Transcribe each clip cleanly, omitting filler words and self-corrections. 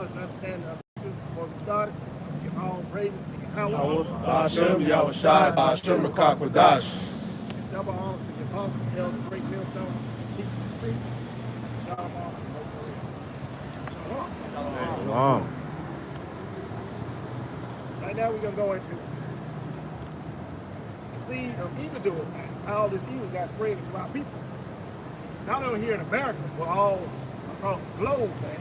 Understand the scriptures before we started. Give all praises to Yahweh. Ba'ashem Yahushai, Ba'ashem Mekakwadash. Double honors to the apostle, elder, great millstone, teachers the street. Shalom to Shalom. Shalom. Right now we're going to go into the seed of evildoers, man. How all this evil got spread into our people. Not only here in America, but all across the globe, man.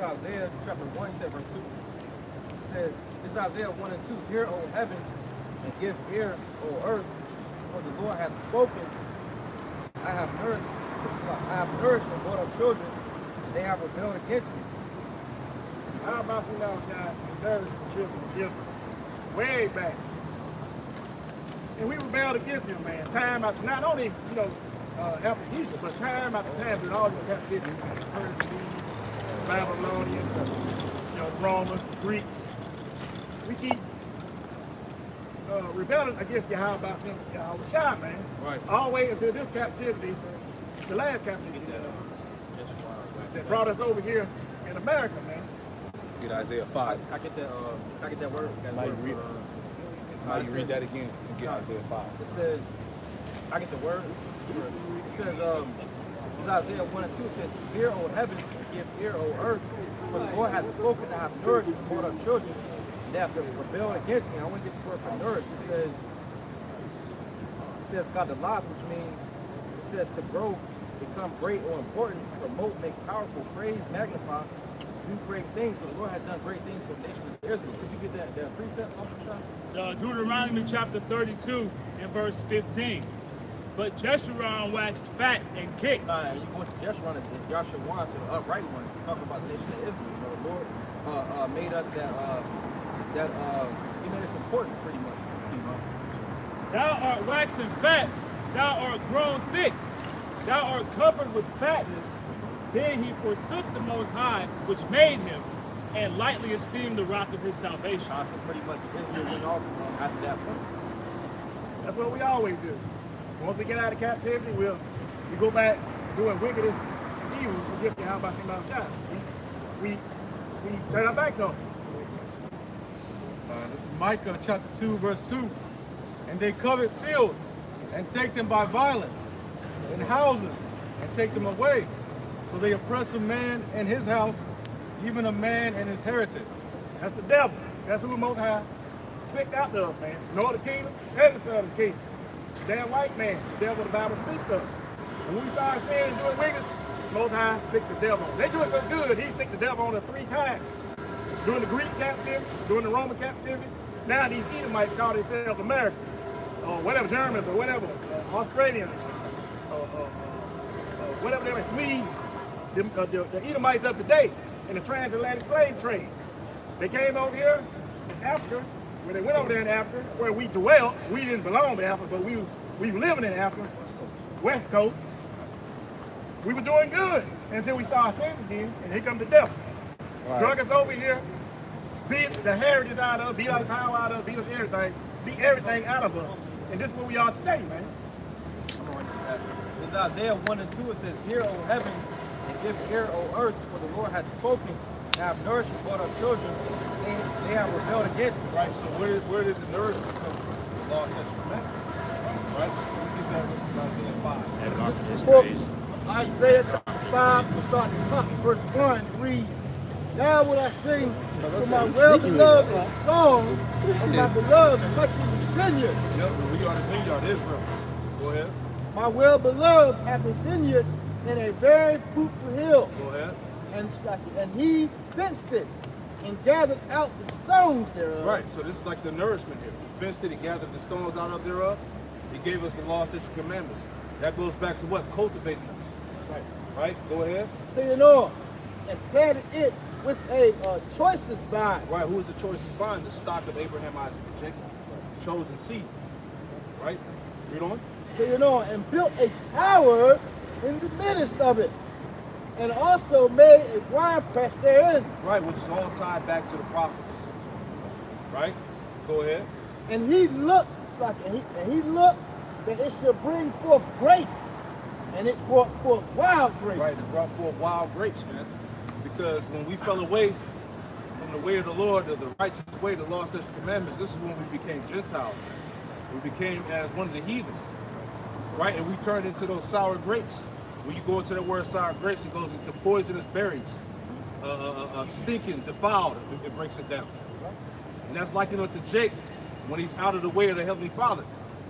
Isaiah chapter 1, he said verse 2. It says, this is Isaiah 1 and 2. Hear, O heavens, and give ear, O earth, for the Lord hath spoken. I have nourished and brought up children, and they have rebelled against me. How about some now, child, and nourished the children of Israel? Way back. And we rebelled against him, man. Time after, not only, after Egypt, but time after time during all these captivities, Babylonians, Romans, Greeks. We keep rebelling against Yahweh, man. Right. All the way until this captivity, the last captivity that brought us over here in America, man. Get Isaiah 5. I get that word. How you read that again and get Isaiah 5. It says, I get the word. It says, Isaiah 1 and 2 says, hear, O heavens, and give ear, O earth, for the Lord hath spoken, I have nourished and brought up children, and they have rebelled against me. I want to get this word for nourished. It says God the life, which means, it says to grow, become great or important, promote, make powerful, praise, magnify, do great things. So the Lord has done great things for the nation of Israel. Could you get that precept, So Deuteronomy chapter 32 and verse 15. But Jeshurun waxed fat and kicked. You go to Jeshurun, it's Yashawan, so the upright ones. We talk about the nation of Israel. The Lord made us he made us important, pretty much. Thou art waxen fat, thou art grown thick, thou art covered with fatness. Then he forsook the Most High, which made him, and lightly esteemed the rock of his salvation. So pretty much Israel went off after that point. That's what we always do. Once we get out of captivity, we go back doing wickedness and evil against the Yahweh Shai. We turn our backs on it. This is Micah chapter 2, verse 2. And they covet fields and take them by violence, and houses and take them away. So they oppress a man and his house, even a man and his heritage. That's the devil. That's who the Most High sicked out to us, man. North of the kingdom and the south of the kingdom. That white man, the devil the Bible speaks of. And when we start saying doing wickedness, Most High sick the devil. They doing so good, he sick the devil on us 3 times. During the Greek captivity, during the Roman captivity. Now these Edomites call themselves Americans, or whatever, Germans, or whatever, Australians, whatever they were, Swedes. The Edomites of today in the transatlantic slave trade. They came over here in Africa. When they went over there in Africa, where we dwelt, we didn't belong to Africa, but we were living in Africa, West Coast. We were doing good until we saw ourselves again, and here comes the devil. Right. Drug us over here, beat the heritage out of us, beat our power out of us, beat us everything, beat everything out of us. And this is where we are today, man. This is Isaiah 1 and 2. It says, hear, O heavens, and give ear, O earth, for the Lord hath spoken, and have nourished and brought up children, and they have rebelled against me. Right, so where did the nourishment come from? The law, statutes, commandments. Right? We get that with Isaiah 5. Isaiah chapter 5, we'll start at the top, verse 1, reads, now will I sing to my well-beloved a song of my beloved touching the vineyard. Yep, we are the vineyard, Israel. Go ahead. My well-beloved hath a vineyard in a very fruitful hill. Go ahead. And he fenced it and gathered out the stones thereof. Right, so this is like the nourishment here. He fenced it, he gathered the stones out of thereof. He gave us the law, statutes, commandments. That goes back to what? Cultivating us. Right. Right? Go ahead. And planted it with a choicest vine. Right, who is the choicest vine? The stock of Abraham, Isaac, and Jacob. The chosen seed. Right? Read on. And built a tower in the midst of it, and also made a wine press therein. Right, which is all tied back to the prophets. Right? Go ahead. And he looked, and he looked that it should bring forth grapes, and it brought forth wild grapes. Right, it brought forth wild grapes, man. Because when we fell away from the way of the Lord, the righteous way, the law, statutes, commandments, this is when we became Gentiles, man. We became as one of the heathen, right? And we turned into those sour grapes. When you go into the word sour grapes, it goes into poisonous berries, stinking, defiled, it breaks it down. And that's likened unto Jake when he's out of the way of the Heavenly Father,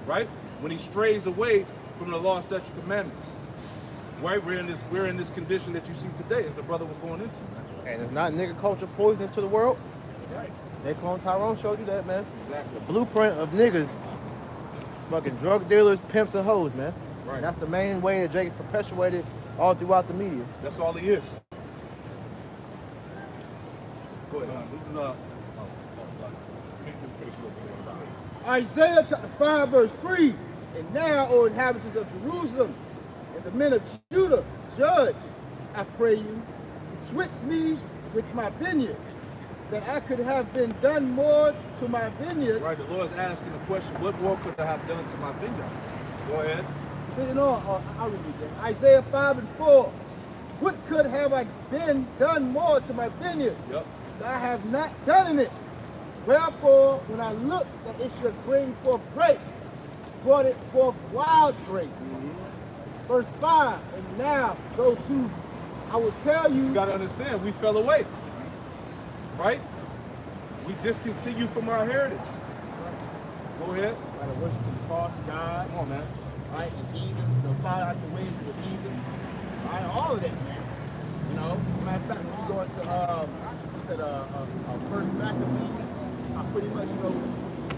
right? When he strays away from the law, statutes, commandments. Right, we're in this condition that you see today, as the brother was going into. And it's not nigga culture poisoning to the world. Right. They clone Tyrone showed you that, man. Exactly. The blueprint of niggas, fucking drug dealers, pimps, and hoes, man. Right. And that's the main way that Jake perpetuated all throughout the media. That's all he is. Go ahead. This is Isaiah chapter 5, verse 3. And now, O inhabitants of Jerusalem, and the men of Judah, judge, I pray you, betwixt me with my vineyard, that I could have been done more to my vineyard. right. The Lord's asking the question, what more could I have done to my vineyard? Go ahead. So, you know, I'll read it again. Isaiah 5 and 4. What could have I been done more to my vineyard? Yep. That I have not done in it. Wherefore, when I looked that it should bring forth grapes, brought it forth wild grapes. Verse 5, and now those who I will tell you. You got to understand, we fell away, right? We discontinued from our heritage. Go ahead. By the worship of the false God, Come on, man. right? The heathen, the follow out the ways of the heathen, right? All of that, man. You know, as a matter of fact, when you go into First Maccabees, I pretty much know.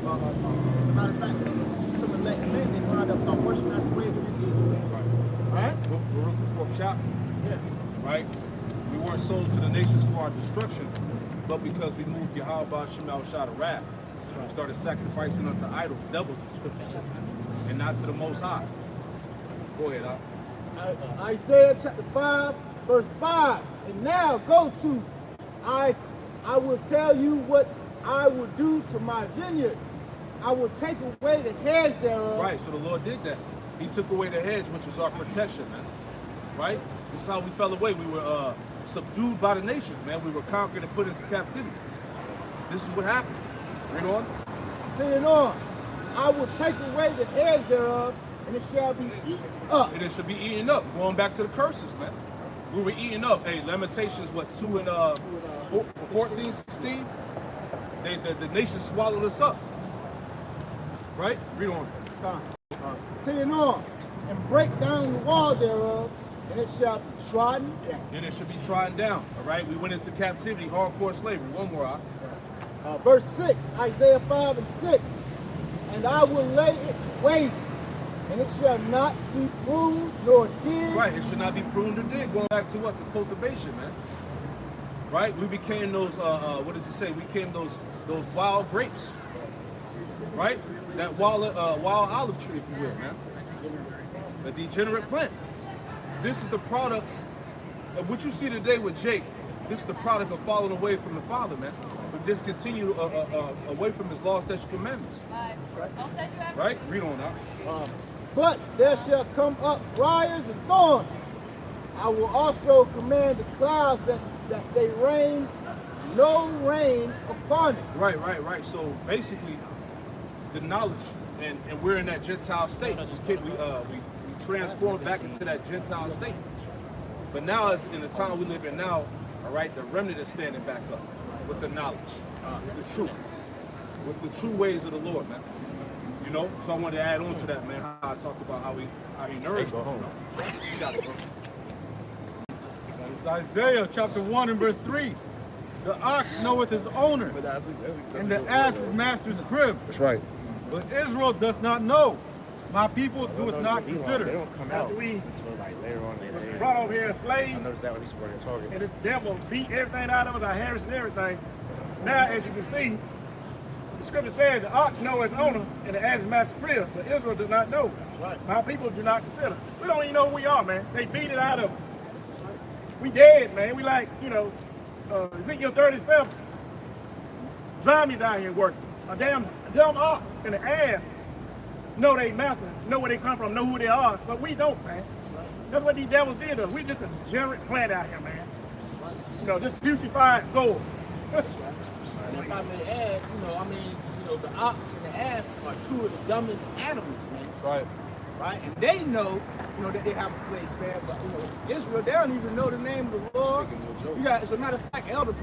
As a matter of fact, some elect men they wind up worshiping out the ways of the heathen. Right? Baruch the 4th chapter. Yeah. Right? We weren't sold to the nations for our destruction, but because we moved Yahweh Shema Shah to wrath. So we started sacrificing unto idols, devils, the scripture said, and not to the Most High. Go ahead, Al. Isaiah chapter 5, verse 5. And now go to, I will tell you what I will do to my vineyard. I will take away the hedge thereof. Right, so the Lord did that. He took away the hedge, which was our protection, man. Right? This is how we fell away. We were subdued by the nations, man. We were conquered and put into captivity. This is what happened. Read on. Saying on, I will take away the hedge thereof, and it shall be eaten up. And it should be eaten up. Going back to the curses, man. We were eaten up. Hey, Lamentations, what, 2 and 14, 16? The nation swallowed us up. Right? Read on. Saying on, and break down the wall thereof, and it shall be trodden down. And it should be trodden down. All right? We went into captivity, hardcore slavery. One more, Verse 6, Isaiah 5 and 6. And I will lay it waste, and it shall not be pruned nor digged. Right, it should not be pruned or digged. Going back to what? The cultivation, man. Right? We became those, what does it say? We became those wild grapes. Right? That wild olive tree, if you will, man. The degenerate plant. This is the product of what you see today with Jake. This is the product of falling away from the Father, man. To discontinue away from his law, statutes, commandments. Right? Read on now. But there shall come up briars and thorns. I will also command the clouds that they rain no rain upon it. Right. So basically, the knowledge, and we're in that Gentile state. We transformed back into that Gentile state. But now, as in the time we live in now, all right, the remnant is standing back up with the knowledge, with the truth, with the true ways of the Lord, man. You know, so I wanted to add on to that, man. How I talked about how he nourished us. You got it, bro. It's Isaiah chapter 1 and verse 3. The ox knoweth his owner, and the ass his master's crib. That's right. But Israel doth not know. My people doeth not They consider. don't come out After we until like later on in the day. brought over here as I slaves, noticed that when he's working Target. and the devil beat everything out of us, our heritage and everything. Now, as you can see, the scripture says the ox knows its owner and the ass is master crib, but Israel does not know. My people do not consider. We don't even know who we are, man. They beat it out of us. We dead, man. We like, Ezekiel 37. Zombies out here working. A damn dumb ox and the ass know they master, know where they come from, know who they are, but we don't, man. That's what these devils did to us. We just a degenerate plant out here, man. You know, this putrefied soul. And if I may add, the ox and the ass are two of the dumbest animals, man. Right. Right? And they know, that they have a place, man. But Israel, they don't even know the name of the Lord. You got, as a matter of fact, Elder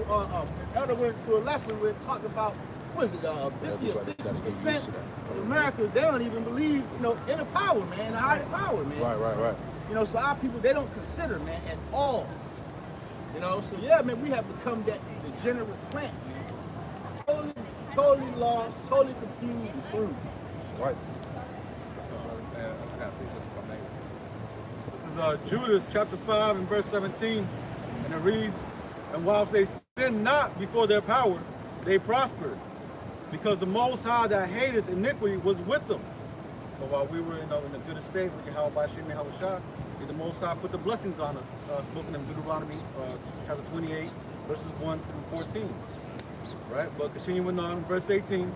went to a lesson where it talked about, what is it, 50 or 60% of America, they don't even believe, in the power, man, the higher power, man. Right. So our people, they don't consider, man, at all. So yeah, man, we have become that degenerate plant, man. Totally lost, totally confused and through. Right. This is Judas chapter 5 and verse 17, and it reads, "And whilst they sinned not before their power, they prospered, because the Most High that hated iniquity was with them." So while we were in a good estate with Yahweh Shem Yahushua, the Most High put the blessings on us, spoken in Deuteronomy chapter 28, verses 1 through 14. Right, but continuing on, verse 18.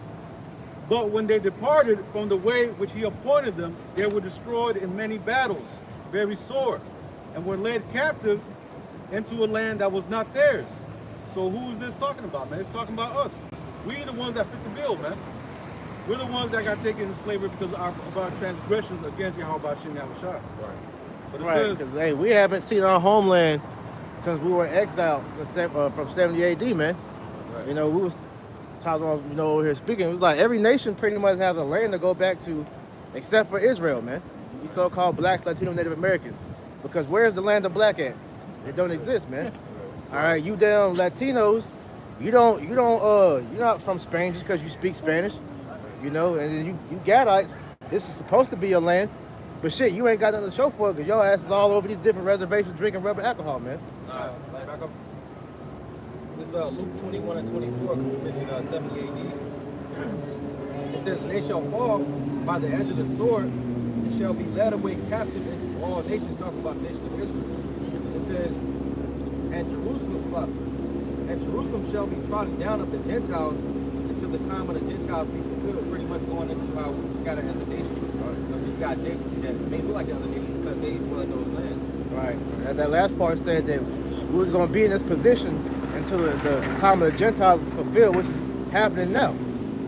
"But when they departed from the way which he appointed them, they were destroyed in many battles, very sore, and were led captives into a land that was not theirs." So who is this talking about, man? It's talking about us. We the ones that fit the bill, man. We're the ones that got taken into slavery because of our transgressions against Yahweh Shem Yahushua. Right. But it says, because hey, we haven't seen our homeland since we were exiled from 70 AD, man. Right. We was talking about, over here speaking. It was like every nation pretty much has a land to go back to, except for Israel, man. You so-called blacks, Latino, Native Americans. Because where's the land of black at? It don't exist, man. All right, you damn Latinos, you're not from Spain just because you speak Spanish, and then you Gadites, this is supposed to be your land, but shit, you ain't got nothing to show for it because your ass is all over these different reservations drinking rubber alcohol, man. Back up. This is Luke 21 and 24, because we mentioned 70 AD. It says, "And they shall fall by the edge of the sword, and shall be led away captive into all nations," talking about the nation of Israel. It says, and Jerusalem shall be trodden down of the Gentiles until the time of the Gentiles be fulfilled," pretty much going into how we scatter as a nation. So you got James that may look like the other nations because they dwell in those lands. Right. That last part said that we was going to be in this position until the time of the Gentiles is fulfilled, which is happening now.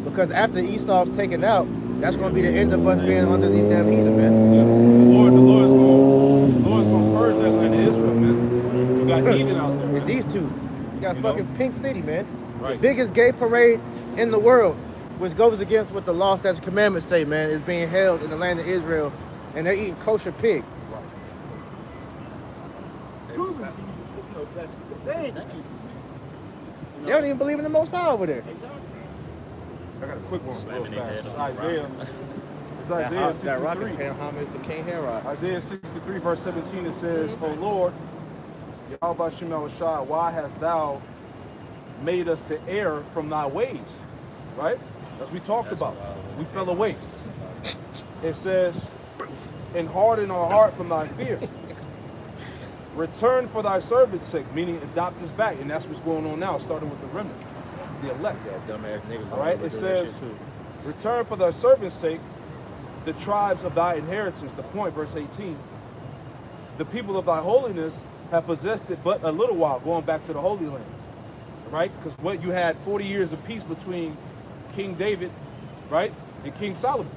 Because after Esau's taken out, that's going to be the end of us being under these damn heathen, man. Yeah. The Lord's going to purge that land of Israel, man. You got heathen out there. And these two. You got fucking Pink City, man. Right. The biggest gay parade in the world, which goes against what the law, statutes, and commandments say, man, is being held in the land of Israel, and they're eating kosher pig. They don't even believe in the Most High over there. I got a quick one real fast. It's Isaiah. It's Isaiah That 63. rocket paying homage to King Herod. Isaiah 63, verse 17, it says, "O Lord, Yahweh Shem Yahushua, why hast thou made us to err from thy ways?" Right? As we talked about. We fell away. It says, "And harden our heart from thy fear. Return for thy servant's sake," meaning adopt us back. And that's what's going on now, starting with the remnant, the elect. Dumbass niggas. All right, it says, "Return for thy servant's sake the tribes of thy inheritance." The point, verse 18. "The people of thy holiness have possessed it but a little while," going back to the Holy Land. Right? Because what you had 40 years of peace between King David, right, and King Solomon.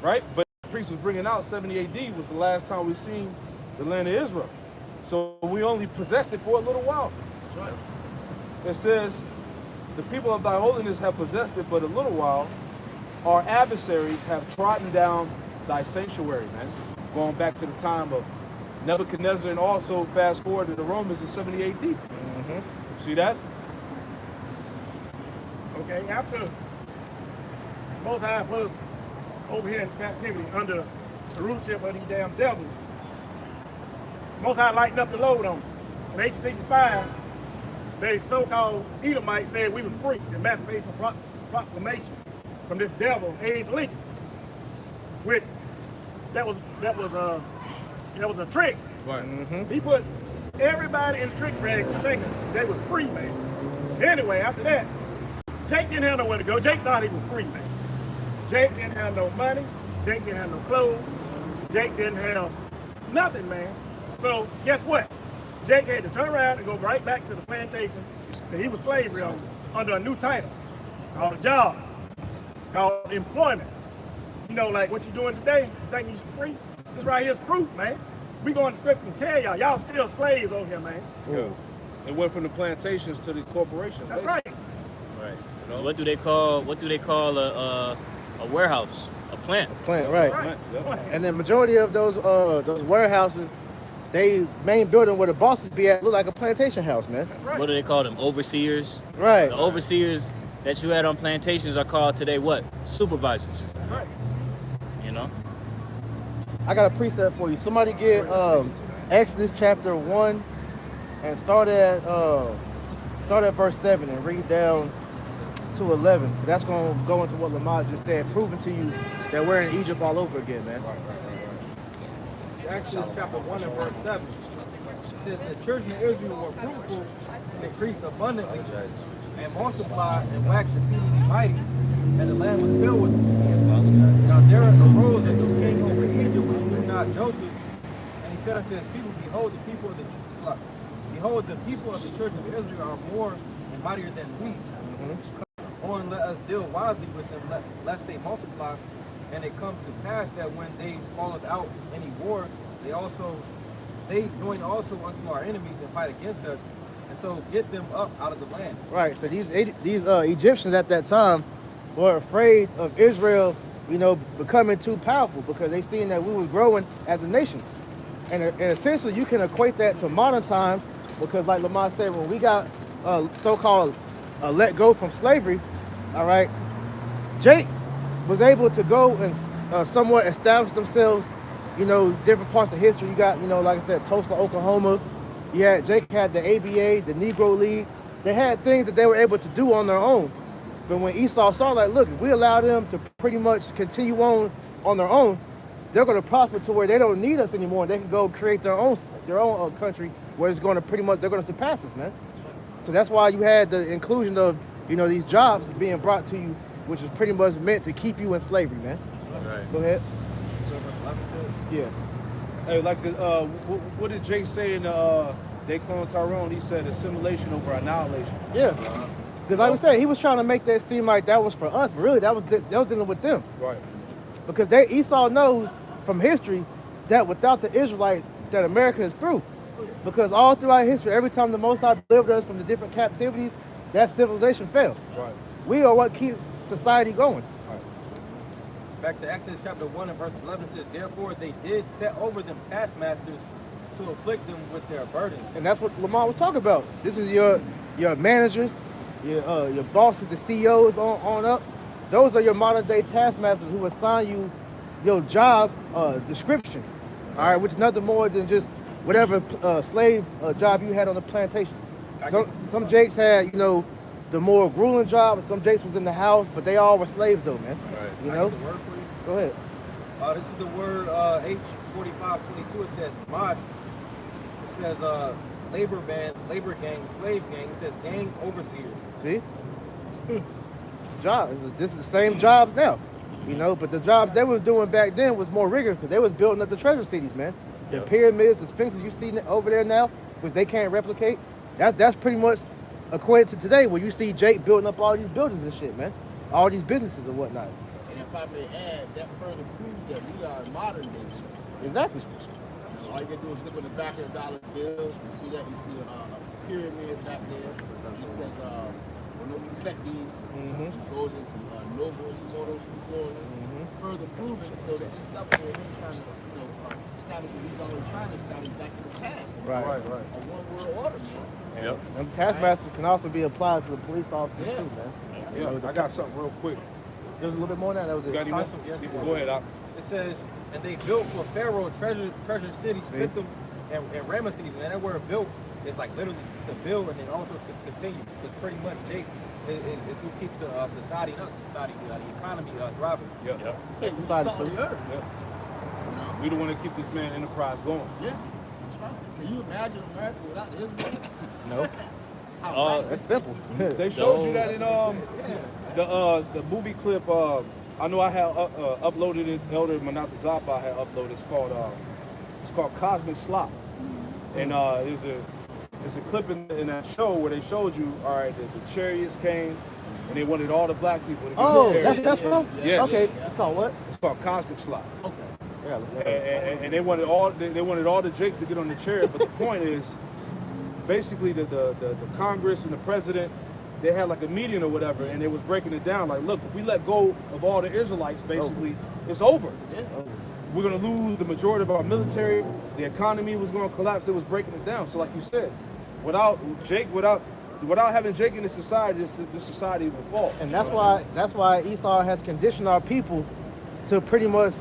Right? But the priest was bringing out 70 AD was the last time we seen the land of Israel. So we only possessed it for a little while. That's right. It says, "The people of thy holiness have possessed it but a little while. Our adversaries have trodden down thy sanctuary," man. Going back to the time of Nebuchadnezzar, and also fast forward to the Romans in 70 AD. Mm-hmm. See that? Okay, after Most High put us over here in captivity under the ruleship of these damn devils, Most High lightened up the load on us. In 1865, they so-called Edomites said we were free. The Emancipation Proclamation from this devil, Abe Lincoln, which that was a trick. Right. Mm-hmm. He put everybody in the trick bag thinking they was free, man. Anyway, after that, Jake didn't have nowhere to go. Jake thought he was free, man. Jake didn't have no money. Jake didn't have no clothes. Jake didn't have nothing, man. So guess what? Jake had to turn around and go right back to the plantation that he was slavery on under a new title called a job, called employment. You know, like what you doing today, you think he's free? This right here's proof, man. We go in the scriptures and tell y'all, y'all still slaves over here, man. Yeah. It went from the plantations to the corporations. That's basically. right. Right. So what do they call a warehouse? A plant. Plant, right. Right. Yep. And the majority of those warehouses, they main building where the bosses be at look like a plantation house, man. That's right. What do they call them? Overseers. Right. The overseers that you had on plantations are called today what? Supervisors. That's right. You know. I got a precept for you. Somebody get Exodus chapter 1 and start at verse 7 and read down to 11. That's going to go into what Lamar just said, proving to you that we're in Egypt all over again, man. Exodus chapter 1 and verse 7. It says, the children of Israel were fruitful and increased abundantly and multiplied and waxed exceedingly mighty, and the land was filled with them. Now there arose a king over Egypt which knew not Joseph, and he said unto his people, behold, the people of the children of Israel are more and mightier than we. Come on, let us deal wisely with them, lest they multiply. And it come to pass that when they falleth out any war, they join also unto our enemies and fight against us, and so get them up out of the land. Right. So these Egyptians at that time were afraid of Israel, becoming too powerful because they seen that we was growing as a nation. And essentially, you can equate that to modern times because, like Lamar said, when we got so-called let go from slavery, all right, Jake was able to go and somewhat establish themselves, different parts of history. You got, like I said, Tulsa, Oklahoma. Jake had the ABA, the Negro League. They had things that they were able to do on their own. But when Esau saw, like, look, if we allow them to pretty much continue on their own, they're going to prosper to where they don't need us anymore. They can go create their own country where it's going to they're going to surpass us, man. So that's why you had the inclusion of, these jobs being brought to you, which is pretty much meant to keep you in slavery, man. Right. Go ahead. Yeah. Hey, like what did Jake say in They Clone Tyrone? He said assimilation over annihilation. Yeah. Because like I said, he was trying to make that seem like that was for us, but really that was dealing with them. Right. Because Esau knows from history that without the Israelites, that America is through. Because all throughout history, every time the Most High delivered us from the different captivities, that civilization fell. Right. We are what keeps society going. Back to Exodus chapter 1 and verse 11 says, therefore they did set over them taskmasters to afflict them with their burdens. And that's what Lamar was talking about. This is your managers, your bosses, the CEOs on up. Those are your modern day taskmasters who assign you your job description. All right, which is nothing more than just whatever slave job you had on the plantation. Some Jakes had, the more grueling job, and some Jakes was in the house, but they all were slaves though, man. Right. I get the word for you. Go ahead. This is the word H4522. It says mosh. It says labor band, labor gang, slave gang. It says gang overseers. See? Job. This is the same jobs now, but the jobs they was doing back then was more rigorous because they was building up the treasure cities, man. The pyramids, the sphinxes you see over there now, which they can't replicate. That's pretty much equated to today, where you see Jake building up all these buildings and shit, man. All these businesses and whatnot. And if I may add, that further proves that we are modern day. Exactly. All you gotta do is look on the back of the dollar bill. You see that? You see a pyramid back there. It says, when we collect these, it goes into Novo Moto Florida. Further proving so that this stuff here is trying to, establish what he's already trying to establish back in the past. Right. A one world order, man. Yep. And taskmasters can also be applied to the police officers too, man. Yeah. I got something real quick. There's a little bit more than that. That was You got it. any more? Awesome, yes, Go ahead, Doc. It says, and they built for Pharaoh treasure cities, Pithom and Ramah cities. And that word built is like literally to build and then also to continue. Because pretty much Jake is who keeps the society, the economy thriving. Yep. Say, we Society, salt of the earth. Yep. We the one that keep this man enterprise going. Yeah, that's right. Can you imagine America without Israel? No. That's simple. They showed you that in the movie clip. I know I had uploaded it. Elder Manatazapa had uploaded. It's called Cosmic Slop, and there's a clip in that show where they showed you. All right, the chariots came, and they wanted all the black people to get Oh, the chariots. that's from? Yes. Okay, it's called what? It's called Cosmic Slop. Okay. Yeah, And they wanted all the Jakes to get on the chariot. But the point is, basically the Congress and the president, they had like a meeting or whatever, and they was breaking it down. Like, look, if we let go of all the Israelites, basically, it's over. Yeah. We're gonna lose the majority of our military. The economy was gonna collapse. It was breaking it down. So, like you said, without having Jake in the society, this society will fall. And that's why Esau has conditioned our people to pretty much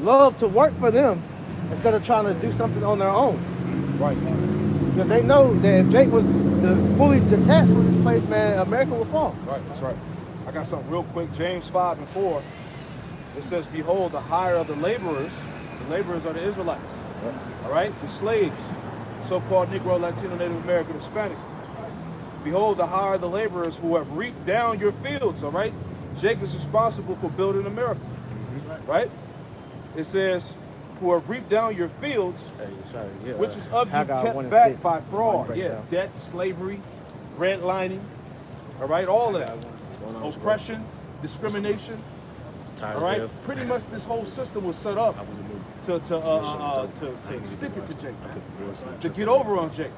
love to work for them instead of trying to do something on their own. Right. Because they know that if Jake was fully detached from this place, man, America would fall. Right, that's right. I got something real quick. James 5:4. It says, behold, the hire of the laborers are the Israelites. All right? The slaves, so-called Negro, Latino, Native American, Hispanic. Behold, the hire of the laborers who have reaped down your fields. All right? Jake is responsible for building America. Right? It says, who have reaped down your fields, which is of you kept back by fraud. Yeah, debt, slavery, redlining, all right, all of that. Oppression, discrimination, all right. Pretty much this whole system was set up to stick it to Jake, to get over on Jake.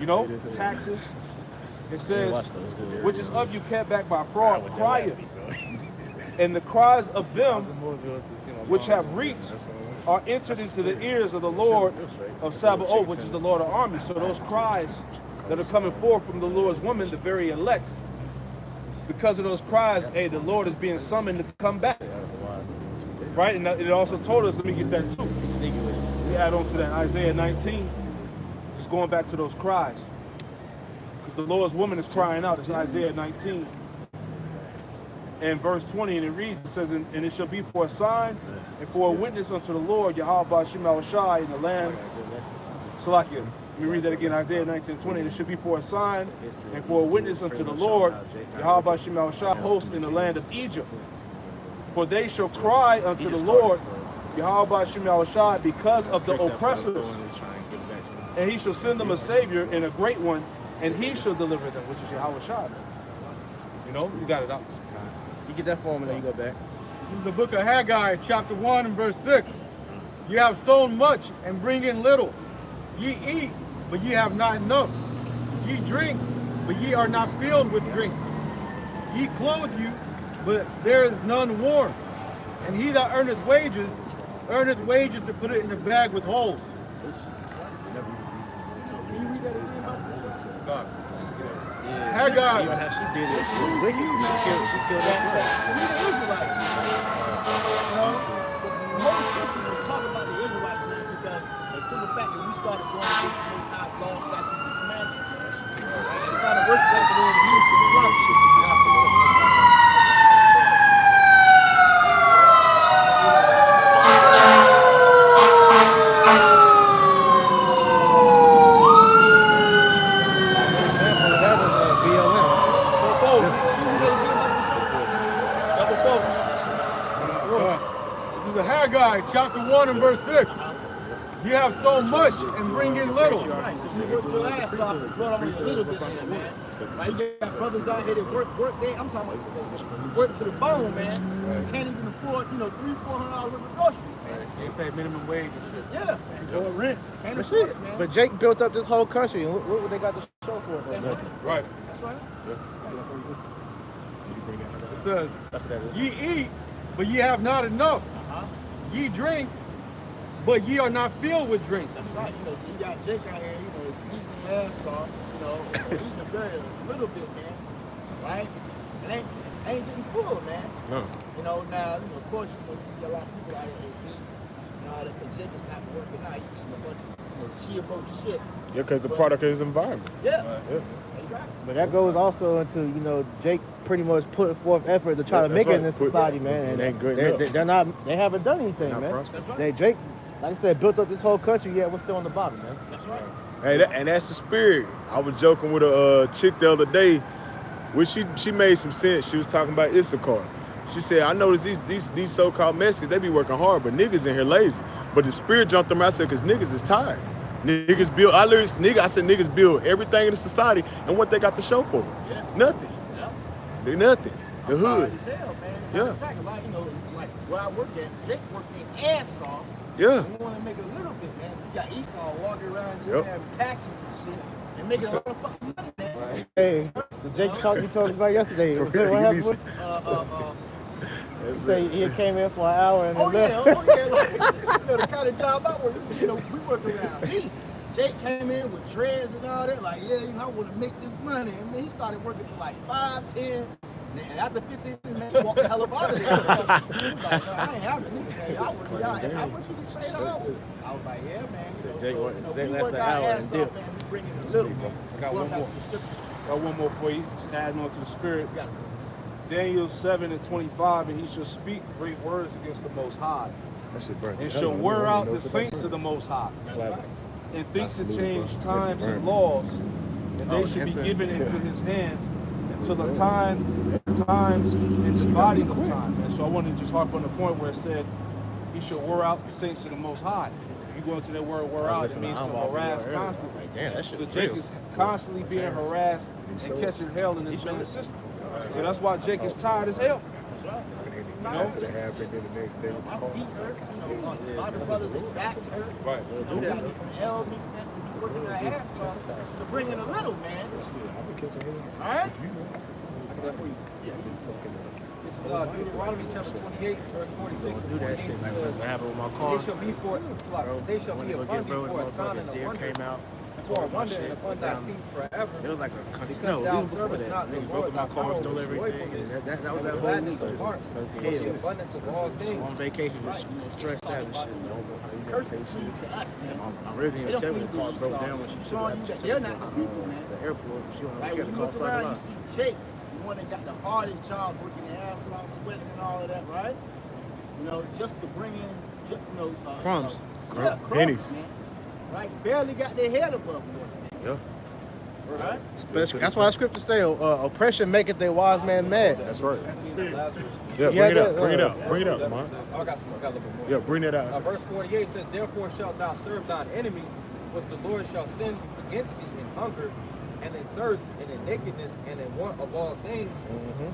You know, taxes. It says, which is of you kept back by fraud, crieth, and the cries of them which have reaped are entered into the ears of the Lord of Sabaoth, which is the Lord of armies. So those cries that are coming forth from the Lord's woman, the very elect, because of those cries, hey, the Lord is being summoned to come back. Right? And it also told us, let me get that too. We add on to that Isaiah 19, just going back to those cries. Because the Lord's woman is crying out. It's Isaiah 19. And verse 20, and it reads, it says, and it shall be for a sign and for a witness unto the Lord, Yahweh Shema Shai, in the land. Salakia. Let me read that again, Isaiah 19:20. And it shall be for a sign and for a witness unto the Lord, Yahweh Shema Shai, host in the land of Egypt. For they shall cry unto the Lord, Yahweh Shema Shai, because of the oppressors. And he shall send them a Savior and a great one, and he shall deliver them, which is Yahweh Shai. You know, you got it out. You get that form and then you go back. This is the book of Haggai, chapter 1 and verse 6. You have sown much and bring in little. Ye eat, but ye have not enough. Ye drink, but ye are not filled with drink. Ye clothe you, but there is none warm. And he that earneth wages to put it in a bag with holes. Can you read that again, God. Haggai. Even how she did it, she was wicked. She killed that. We the Israelites, man. You know, the whole scriptures is talking about the Israelites, man, because the simple fact that we started going against the Most High's laws, statutes, and commandments. We started worshiping the Lord and He Haggai chapter 1 and verse 6. You have so much and bring in little. Right, so you work your ass off and put on a little bit in there, man. Right, you got brothers out here that work there. I'm talking about work to the bone, man. You can't even afford, $300-400 worth of groceries, man. They pay minimum wage and shit. Yeah. Or rent. Can't But afford shit, it, man. but Jake built up this whole country, and look what they got to show for it. That's Right. right. It says, ye eat, but ye have not enough. Ye drink, but ye are not filled with drink. That's right. So you got Jake out here, eating the ass off, eating a very little bit, man. Right? And ain't getting full, man. No. Now, of course, you see a lot of people out here in peace. Because Jake is not working out, he's eating a bunch of chia bro shit. Yeah, because the product of his environment. Yeah. Yeah. Exactly. But that goes also into, Jake pretty much putting forth effort to try to make it in this society, man. And ain't good enough. They haven't done anything, Not man. prosperous. That's right. Jake, like I said, built up this whole country, yet we're still on the bottom, man. That's right. Hey, and that's the spirit. I was joking with a chick the other day, which she made some sense. She was talking about Issachar. She said, I noticed these so-called Mexicans, they be working hard, but niggas in here lazy. But the spirit jumped them out. I said, because niggas is tired. Niggas build, I said niggas build everything in the society, and what they got to show for it? Yeah. Nothing. Yeah. They nothing. The hood. As hell, man. Yeah. In fact, a lot, like where I work at, Jake worked their ass off. Yeah. We want to make it a little bit, man. You got Esau walking around here Yep. having khakis and shit and making a lot of fucking money, man. Hey, the Jake talk you told us about yesterday. What happened? He said he came in for an hour and then left. Like, the kind of job I work, we work around me. Jake came in with dreads and all that, like, I want to make this money. And then he started working for like 5, 10, and after 15 minutes, man, he walked the hell up out of there. He was like, no, I ain't having this, man. Y'all work, y'all, how much you get paid out? I was like, yeah, man. Jake we left work the our hour ass and off, dip. man. We bring in a little, man. I got Going one back more. to the scripture. Got one more for you. Just adding on to the spirit. We got it. Daniel 7:25, and he shall speak great words against the Most High, That shit burnt. and shall wear out the saints of the Most High, and think to change times and laws, and they should be given into his hand until the times and dividing of time. And so I wanted to just harp on the point where it said he shall wear out the saints of the Most High. If you go into that word wear out, it means to harass constantly. So Jake is constantly being harassed and catching hell in this man's system. So that's why Jake is tired as hell. Could have happened in the next day. My feet hurt, a lot of brothers, their backs hurt. Right. From L meets man, he's working their ass off to bring in a little, man. All right? This is Deuteronomy chapter 28, verse 46. Do that shit like what happened with my car. They shall be for they shall When be they go upon get thee bro, for a the sign and motherfucking a deer wonder, came out. for a wonder and upon thy seed forever. It was like a Because no, thou even before servest that. not the Niggas Lord broke my thy car, God stole with everything. joyfulness, And that was with that whole gladness of heart, circle. for the abundance of all things. On vacation, was stressed out and shit. Curses plead to us, man. I really They didn't don't check when plead the car to broke Esau. down when she Showing you that they're not the people, man. the airport. She Right, had when to you call look something around, you out. see Jake, the one that got the hardest job, working their ass off, sweating and all of that, right? Just to bring in, Crumbs. Yeah, Pennies. man. Right, barely got their head above water. Yeah. Right? That's why the scriptures say, oppression maketh a wise man mad. That's right. Lazarus. Yeah, Yeah, bring it up. that, Bring it up. Bring it up, man. Oh, I got a little bit more. Yeah, bring it out. Verse 48 says, therefore shalt thou serve thine enemies, which the Lord shall send against thee in hunger, and in thirst, and in nakedness, and in want of all things.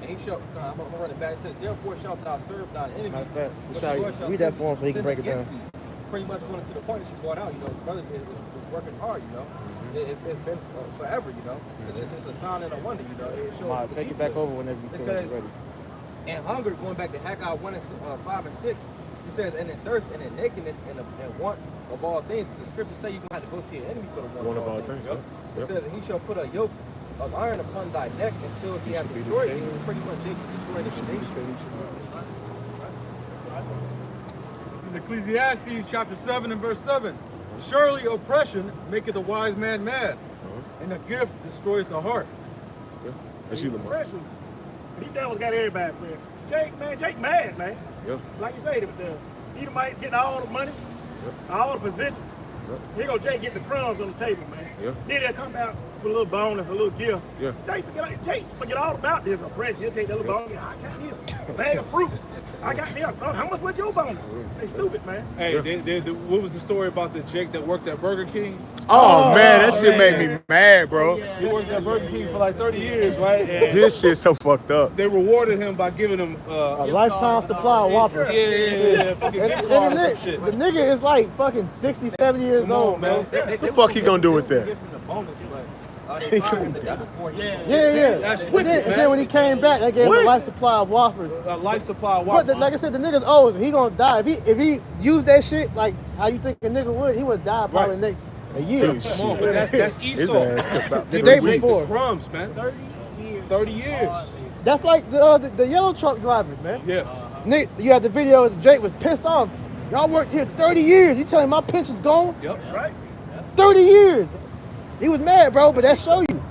And he shall, I'm going to run it back. It says, therefore shalt thou serve thine enemies, Matter of fact, which the Lord shall read that send for him so he can break it against down. thee. Pretty much going to the point that she brought out, brothers is working hard, It's been forever, It's a sign and a wonder, It shows Take it back over whenever you It feel says, ready. and hunger, going back to Haggai 1 and 5 and 6, it says, and in thirst and in nakedness and want of all things. Because the scriptures say you're going to have to go to your enemy for the One of all things. Yep. It says, and he shall put a yoke of iron upon thy neck until he hath destroyed you. Pretty much they destroyed the nation. This is Ecclesiastes chapter 7 and verse 7. Surely oppression maketh a wise man mad, and a gift destroyeth the heart. That's you, Lamar. Impression. These devils got everybody friends. Jake mad, man. Yeah. Like you say, the Edomites getting all the money, all the positions. Here go Jake getting the crumbs on the table, man. Yeah. Then they'll come out with a little bonus, a little gift. Yeah. Jake forget all about this oppression. He'll take that little bonus. I got this. A bag of fruit. I got this. How much was your bonus? They stupid, man. Hey, what was the story about the Jake that worked at Burger King? Oh, man, that shit made me mad, bro. He worked at Burger King for like 30 years, right? And This shit's so fucked up. they rewarded him by giving him A lifetime supply of Whoppers. fucking And gift card or the some shit. nigga is like fucking 60, 70 years Come old, on, man. The fuck he gonna do with that? Give him the bonus, but they fired him the day before. Yeah. That's And wicked, then when he came back, they gave him a life supply of Whoppers. A life supply of But Whoppers. like I said, the nigga's old. He gonna die. If he used that shit like how you think a nigga would, he would die probably next a year. Dude, Come on, but that's His Esau. ass about The 3 day weeks. before. Crumbs, man. 30 years. 30 years. That's like the yellow truck drivers, man. Yeah. Nick, you had the video of Jake was pissed off. Y'all worked here 30 years. You telling me my pension's gone? Yep. Right? 30 years. He was mad, bro, but that show you.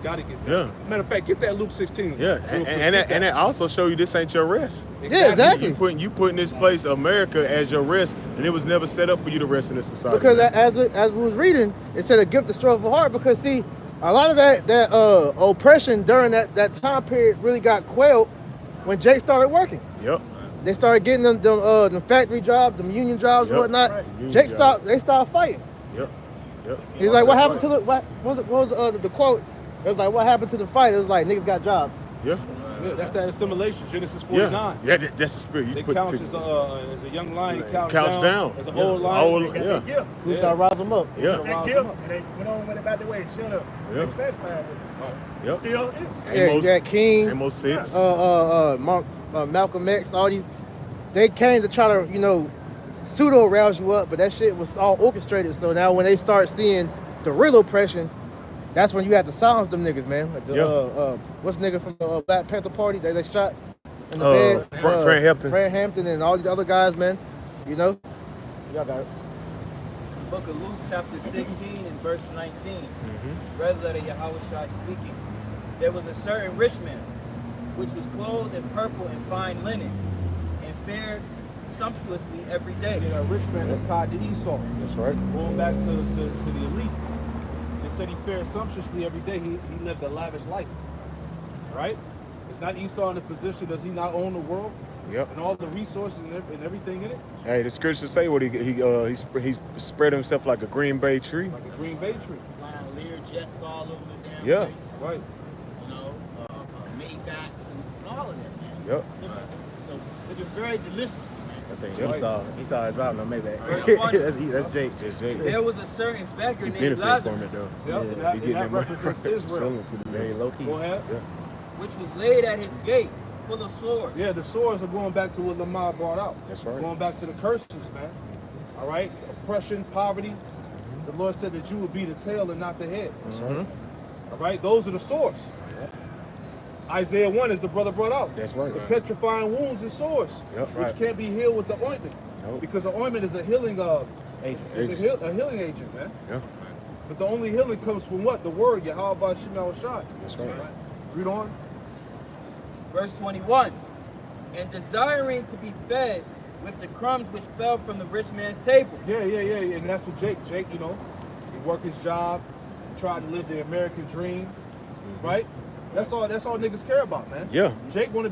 got to get that. Yeah. Matter of fact, get that Luke 16. Yeah, real quick. and that also show you this ain't your rest. Yeah, exactly. You putting this place, America, as your rest, and it was never set up for you to rest in this society. Because man. as we was reading, it said a gift of struggle heart. Because see, a lot of that oppression during that time period really got quelled when Jake started working. Yep. They started getting them factory jobs, them union jobs, and Yep. whatnot. Right. Union Jake jobs. they started fighting. Yep. Yep. He's like, what happened to what was the quote? It was like, what happened to the fight? It was like, niggas got jobs. Yeah. Yeah, that's that assimilation, Genesis 49. Yeah, that's the spirit. You It put counts to- as a young lion, Couch counts down. as a Yeah. whole lion. Whole- They got yeah. that gift. Who Yeah. shall rise them up? Yeah. That Rouse gift, them up. and they went on with it about the way and shut up. Yeah. They were satisfied with it. Yep. Still is. Yeah, you got King, Amos 6. Malcolm X, all these. They came to try to, pseudo rouse you up, but that shit was all orchestrated. So now when they start seeing the real oppression, that's when you have to silence them niggas, man. Like what's the nigga from the Black Panther Party? They shot in the bed. Fred Hampton. Fred Hampton and all these other guys, man. Y'all got it. Book of Luke, chapter 16 and verse 19. Red letter Yahushua speaking. There was a certain rich man, which was clothed in purple and fine linen, and fared sumptuously every day. Yeah, a rich man that's tied to Esau. That's right. Going back to the elite. They said he fared sumptuously every day. He lived a lavish life. Right? Is not Esau in a position, does he not own the world? Yep. And all the resources and everything in it? Hey, the scriptures say what he spread himself like a green bay tree. Like a green bay tree. Flying Lear jets all over the damn Yeah. place. Right. Maybachs and all of that, man. Yep. So they're very delicious, man. I think Yep. Esau is about no Maybach. Verse 20. That's Jake. Just Jake. There was a certain beggar He named benefit Lazarus, from it though. Yep. Yeah. And He that, getting that represents Israel. selling to the Very man. low key. Go ahead. Yeah. which was laid at his gate, full of swords. Yeah, the swords are going back to what Lamar brought out. That's right. Going back to the curses, man. All right? Oppression, poverty. The Lord said that you would be the tail and not the head. That's right. All right? Those are the swords. Isaiah 1, as the brother brought out. That's right. The petrifying wounds and sores, Yep. which Right. can't be healed with the ointment. Nope. Because the ointment is a healing it's a healing agent, man. Yeah. But the only healing comes from what? The word, Yahweh Shema Shai. That's right. Read on. Verse 21, and desiring to be fed with the crumbs which fell from the rich man's table. Yeah. And that's what Jake, he worked his job, he tried to live the American dream, right? That's all niggas care about, man. Yeah. Jake wanna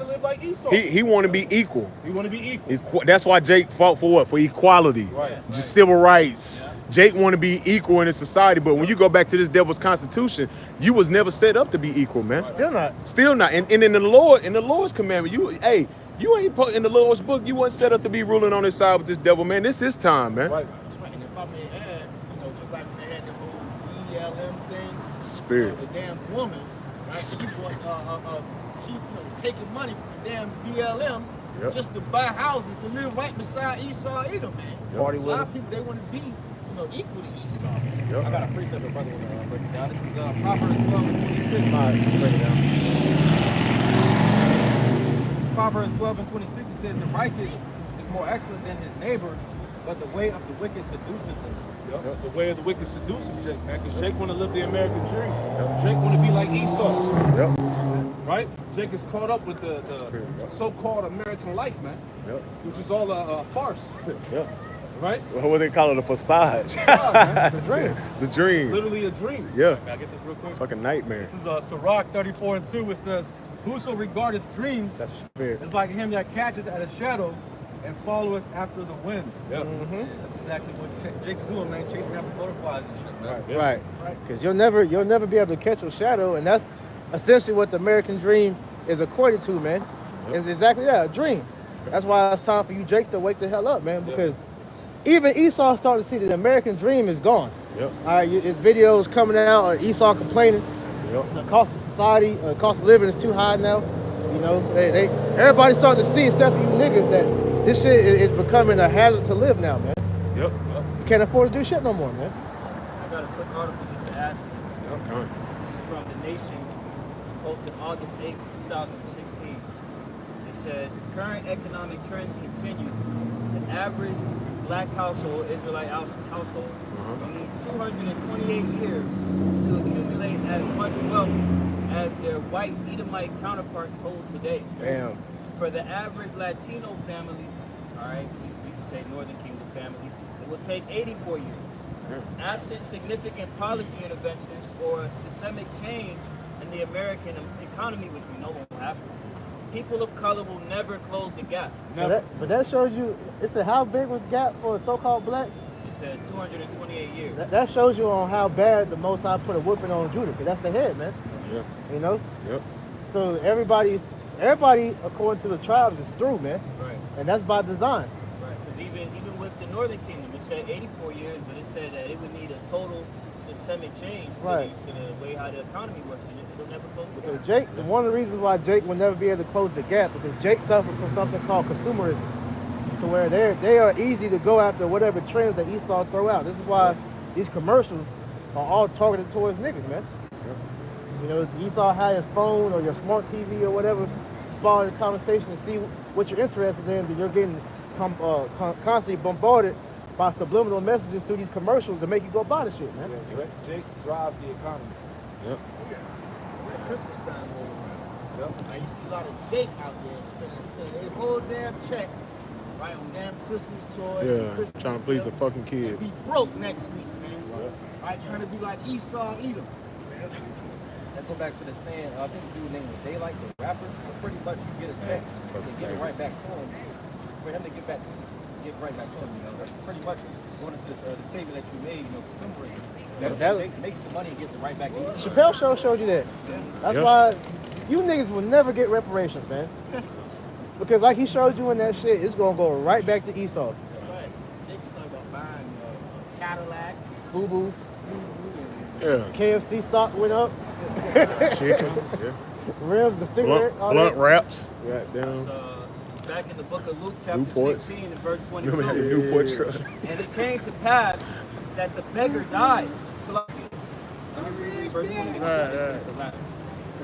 live like Esau. He want to be equal. He wanna be equal. That's why Jake fought for what? For equality. Right. Just civil rights. Jake want to be equal in his society, but when you go back to this devil's constitution, you was never set up to be equal, man. Still not. And in the Lord's commandment, you ain't put in the Lord's book, you wasn't set up to be ruling on his side with this devil, man. This is time, man. Right. That's right. And if I may add, just like when they had the whole BLM thing, Spirit. the damn woman, right? She was taking money from the damn BLM Yep. just to buy houses to live right beside Esau Edom, man. Party So a with lot him. of people, they want to be, equal to Esau. I got a precept that brother will break it down. This is Proverbs 12 and 26. All right, break it down. This is Proverbs 12 and 26. It says, the righteous is more excellent than his neighbor, but the way of the wicked seduceth him. Yep. The way of the wicked seduces Jake, man. Because Jake want to live the American dream. Jake want to be like Esau. Yep. Right? Jake is caught up with the so-called American life, man. Yep. Which is all a farce. Yep. Right? What they call it, a facade. It's a It's a It's dream. literally a dream. Yeah. Can I get this real quick? Fucking nightmare. This is Sirach 34 and 2. It says, whoso regardeth dreams That's spirit. is like him that catches at a shadow and followeth after the wind. Yeah. That's exactly what Jake's doing, man. Chasing after butterflies and shit, man. Yeah. Right. Because you'll never be able to catch a shadow, and that's essentially what the American dream is according to, man. It's exactly a dream. That's why it's time for you, Jake, to wake the hell up, man. Because even Esau starting to see that the American dream is gone. Yep. All right, his videos coming out, Esau complaining. Yep. The cost of society, cost of living is too high now. Everybody's starting to see, except for you niggas, that this shit is becoming a hazard to live now, man. Yep. You can't afford to do shit no more, man. I got a quick article just to add to this. Okay. This is from The Nation, posted August 8, 2016. It says, current economic trends continue. The average black household, Israelite household, you need 228 years to accumulate as much wealth as their white Edomite counterparts hold today. Damn. For the average Latino family, all right, we can say Northern Kingdom family, it will take 84 years. Absent significant policy interventions or a systemic change in the American economy, which we know won't happen, people of color will never close the gap. But that shows you, it said how big was the gap for so-called blacks? It said 228 years. That shows you on how bad the Most High put a whooping on Judah, because that's the head, man. Yeah. You know? Yep. So everybody, according to the tribes, is through, man. Right. And that's by design. Right. Because even with the Northern Kingdom, it said 84 years, but it said that it would need a total systemic change to, to the way how the economy works, and it'll never close the Because gap. Jake, one of the reasons why Jake will never be able to close the gap, because Jake suffers from something called consumerism, to where they are easy to go after whatever trends that Esau throw out. This is why these commercials are all targeted towards niggas, man. You know, Esau had his phone or your smart TV or whatever, spawn the conversation and see what you're interested in, then you're getting constantly bombarded by subliminal messages through these commercials to make you go buy the shit, man. Yeah, Jake drives the economy. Yep. It's Christmas time all around. Now you see a lot of Jake out there spending their whole damn check, right, on damn Christmas toys. and Yeah. Christmas Trying to please a gifts, fucking and kid. be broke next week, man. Right, trying to be like Esau, Edom. Let's go back to the saying, I think the dude named was Daylight, the rapper. Pretty much you get a check, and get it right back to him. For him to give right back to him, you know. That's pretty much going into this, the statement that you made, you know, consumerism. That makes the money and gets it right back to you. Chappelle Show showed you that. That's why you niggas will never get reparations, man. Because like he showed you in that shit, it's gonna go right back to Esau. That's right. They be talking about buying Cadillacs, Boo-boo. Yeah. KFC stock went up. Chicken. Yeah. Rims, the cigarette, all Blunt that. wraps. Goddamn. Back in the book of Luke, chapter Newports. 16 and verse 22. Remember that Newport truck? And it came to pass that the beggar died. So let me read verse 21. Right.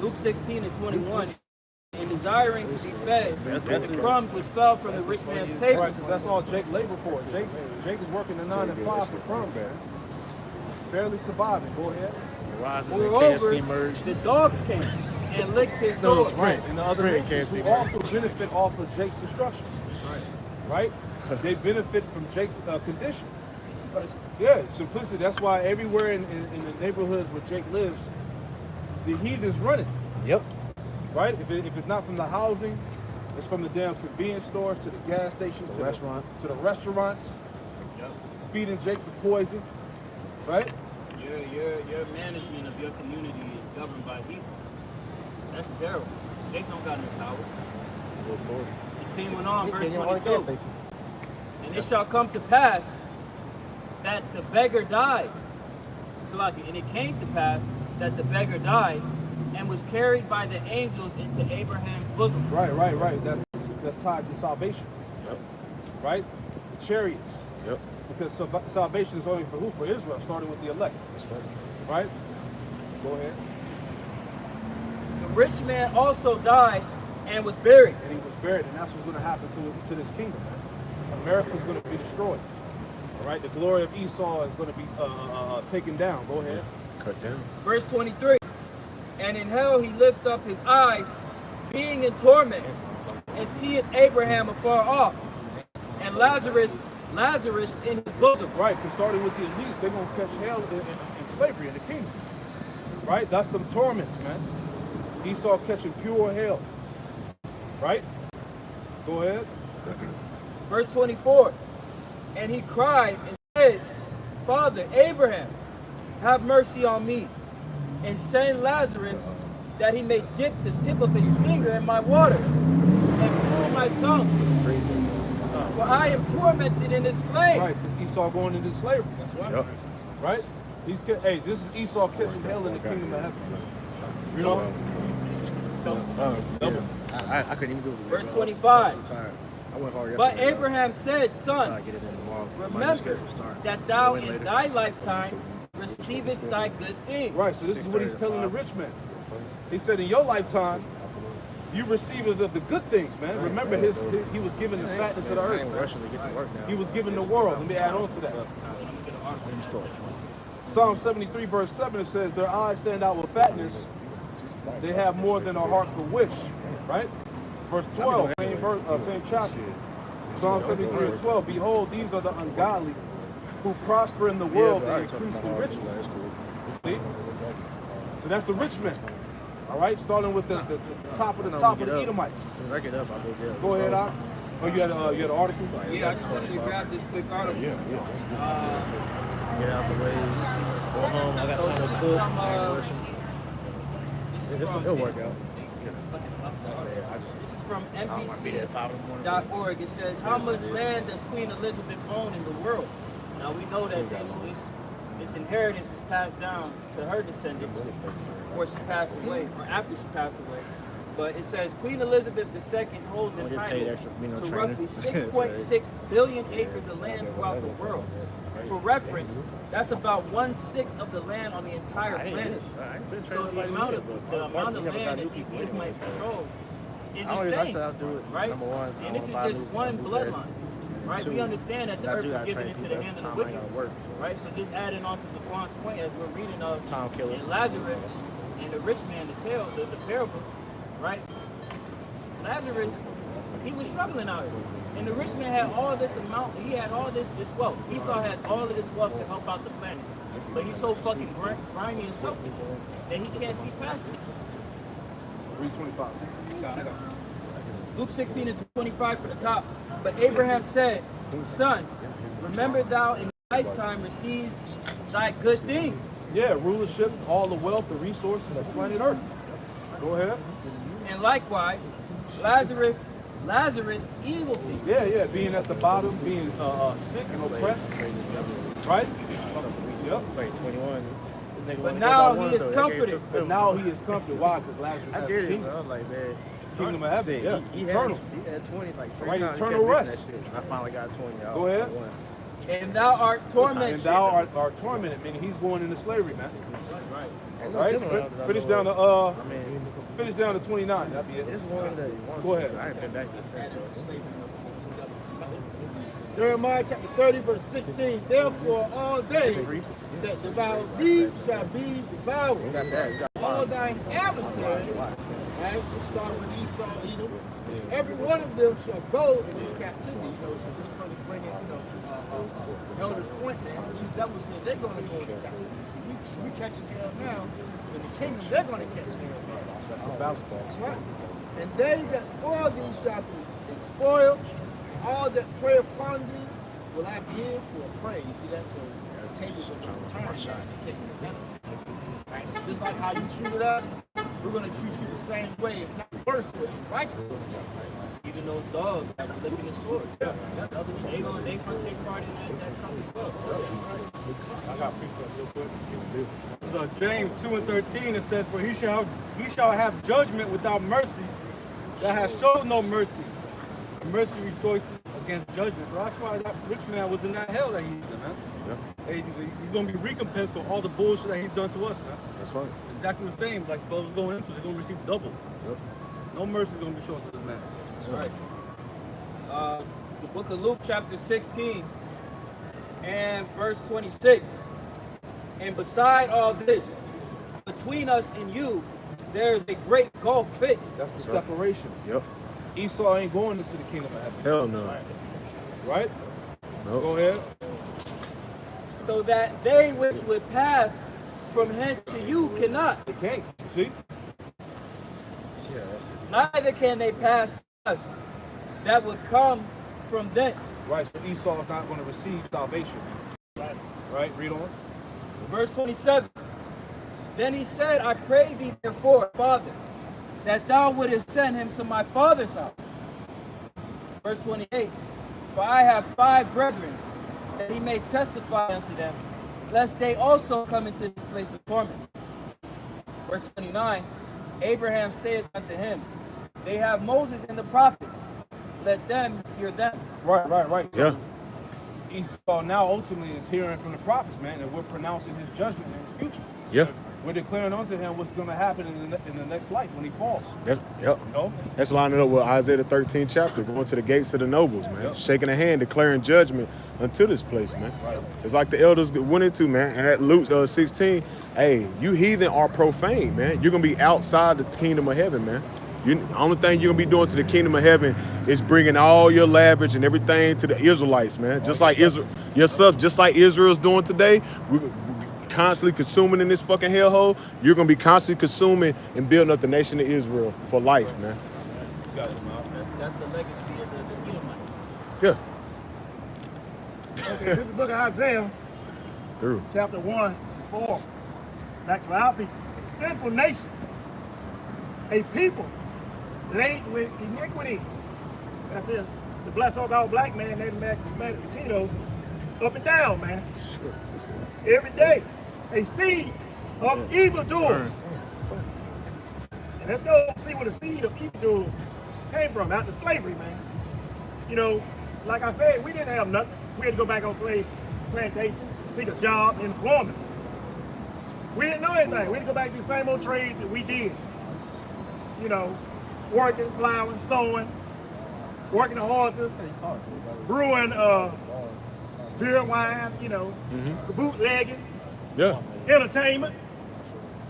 Luke 16 and 21. And desiring to be fed with the crumbs which fell from the rich man's table. Right, because that's all Jake labor for. Jake is working the 9 to 5 for crumbs, man. Barely surviving. Go ahead. Moreover, the dogs came and licked his sword. Right, and the other nations who also benefit off of Jake's destruction. Right? They benefit from Jake's condition. Yeah, simplicity. That's why everywhere in the neighborhoods where Jake lives, the heathens run it. Yep. Right? If it's not from the housing, it's from the damn convenience stores to the gas station to the restaurants. Yep. Feeding Jake the poison. Right? Your management of your community is governed by heathens. That's terrible. Jake don't got no power. Continuing on, verse 22. And it shall come to pass that the beggar died. And it came to pass that the beggar died and was carried by the angels into Abraham's bosom. Right. That's tied to salvation. Yep. Right? The chariots. Yep. Because salvation is only for who? For Israel, starting with the elect. That's right. Right? Go ahead. The rich man also died and was buried. And he was buried, and that's what's going to happen to this kingdom. America is going to be destroyed. All right? The glory of Esau is going to be taken down. Go ahead. Cut down. Verse 23. And in hell he lift up his eyes, being in torment, and seeth Abraham afar off, and Lazarus in his bosom. Right, because starting with the elites, they're going to catch hell in slavery in the kingdom. Right? That's them torments, man. Esau catching pure hell. Right? Go ahead. Verse 24. And he cried and said, Father Abraham, have mercy on me, and send Lazarus that he may dip the tip of his finger in my water and cool my tongue. For I am tormented in this flame. Right, it's Esau going into slavery. That's right. Yep. Right? This is Esau catching hell in the kingdom of heaven. You know? I couldn't even do it. Verse 25. I went hard But yesterday, Abraham said, Son, get it in tomorrow. remember that thou in thy lifetime receivest thy good thing. Right, so this is what he's telling the rich man. He said, in your lifetime, You receive the good things, man. Remember, he was given the fatness of the I earth. ain't Man. rushing to get to work now. He was given the world. Let me add on to that. Psalm 73, verse 7, it says, their eyes stand out with fatness. They have more than a heart could wish. Right? Verse 12, same chapter. Psalm 73 and 12, behold, these are the ungodly who prosper in the world and increase in riches. See? So that's the rich man. All right, starting with the top of the Edomites. As soon as I get up, I'll go get it. Go ahead, Al. Oh, you had an article? Yeah, I just wanted to grab this quick article. Get out the way. Go home. I got So time this to is cook. from, I ain't rushing. It'll work out. This is from I don't want to be there at 5 in the morning. NBC.org. It says, how much land does Queen Elizabeth own in the world? Now we know that this inheritance was passed down to her descendants before she passed away, or after she passed away. But it says Queen Elizabeth II holds the title to roughly 6.6 billion acres of land throughout the world. For reference, that's about 1/6 of the land on the entire planet. So the amount of land that these Edomites control is insane, right? And this is just one bloodline, right? We understand that the earth was given into the hand of the wicked, right? So just adding on to Zaquan's point, as we're reading of in Lazarus and the rich man, the parable, right? Lazarus, he was struggling out here. And the rich man had all this amount, he had all this wealth. Esau has all of this wealth to help out the planet. But he's so fucking grimy and selfish that he can't see past it. Read 25. Luke 16 and 25 for the top. But Abraham said, son, remember thou in lifetime receives thy good things. Yeah, rulership, all the wealth, the resources of planet Earth. Go ahead. And likewise, Lazarus evil things. Yeah, being at the bottom, being sick and oppressed. Right? Yep. But now he is comforted. But now he is comforted. Why? Because Lazarus I has did it, kingdom. bro. I was like, man. Kingdom of heaven. Yeah. He Eternal. had 20 like 3 Right, times. eternal rest. I finally got 20. Go ahead. And thou art tormented. And thou art tormented, meaning he's going into slavery, man. That's right. Right? Finish down to finish down to 29. That'd be it. It's one day. Go ahead. I ain't been back to the same. Jeremiah chapter 30, verse 16. Therefore, all days that devour thee shall be devoured. All thine adversaries, right? Starting with Esau, Edom. Every one of them shall go into captivity. So just further bringing, Elder's point there. These devils said they're going to go into captivity. So we catching hell now. In the kingdom, they're going to catch hell now. That's right. And they that spoil thee shall be spoiled. All that prey upon thee will I give for a prey. You see that? So the tables will turn now in the kingdom of heaven. Right? Just like how you treated us, we're going to treat you the same way, if not worse, but in righteousness. Even those dogs that were licking the sword. They gonna take part in that cup as well. I got a piece of it real quick. This is James 2 and 13. It says, for he shall have judgment without mercy, that has showed no mercy. Mercy rejoices against judgment. So that's why that rich man was in that hell that he's in, man. Yeah. Basically, he's going to be recompensed for all the bullshit that he's done to us, man. That's right. Exactly the same, like brothers going into. They're going to receive double. Yep. No mercy is going to be shown to this man. That's right. The book of Luke, chapter 16 and verse 26. And beside all this, between us and you, there is a great gulf fixed. That's the separation. Yep. Esau ain't going into the kingdom of heaven. Hell no. Right? Nope. Go ahead. So that they which would pass from hence to you cannot. They can't. You see? Neither can they pass to us that would come from thence. Right. So Esau is not going to receive salvation. Right? Read on. Verse 27. Then he said, I pray thee therefore, Father, that thou wouldest send him to my father's house. Verse 28. For I have 5 brethren, that he may testify unto them, lest they also come into this place of torment. Verse 29. Abraham saith unto him, they have Moses and the prophets, let them hear them. Right. Yeah. Esau now ultimately is hearing from the prophets, man, and we're pronouncing his judgment in his future. Yeah. we're declaring unto him what's going to happen in the next life when he falls. Yep. You know? That's lining up with Isaiah the 13th chapter, going to the gates of the nobles, man. Shaking a hand, declaring judgment unto this place, man. Right. It's like the elders went into, man. And at Luke 16, hey, you heathen are profane, man. You're going to be outside the kingdom of heaven, man. The only thing you're going to be doing to the kingdom of heaven is bringing all your lavish and everything to the Israelites, man. Just like Israel, yourself, just like Israel's doing today. We're constantly consuming in this fucking hellhole. You're going to be constantly consuming and building up the nation of Israel for life, man. You got it, man. That's the legacy of the Edomite. Yeah. Okay, this is the book of Isaiah, Through. chapter 1 to 4. Back to our people. A sinful nation. A people laden with iniquity. That's it. The blessed so-called black man, they make potatoes up and down, man. Every day. A seed of evildoers. And let's go see where the seed of evildoers came from, out of slavery, man. You know, like I said, we didn't have nothing. We had to go back on slave plantations, seek a job, employment. We didn't know anything. We had to go back to the same old trades that we did. You know, working, plowing, sowing, working the horses, brewing beer, wine, you know, bootlegging, entertainment.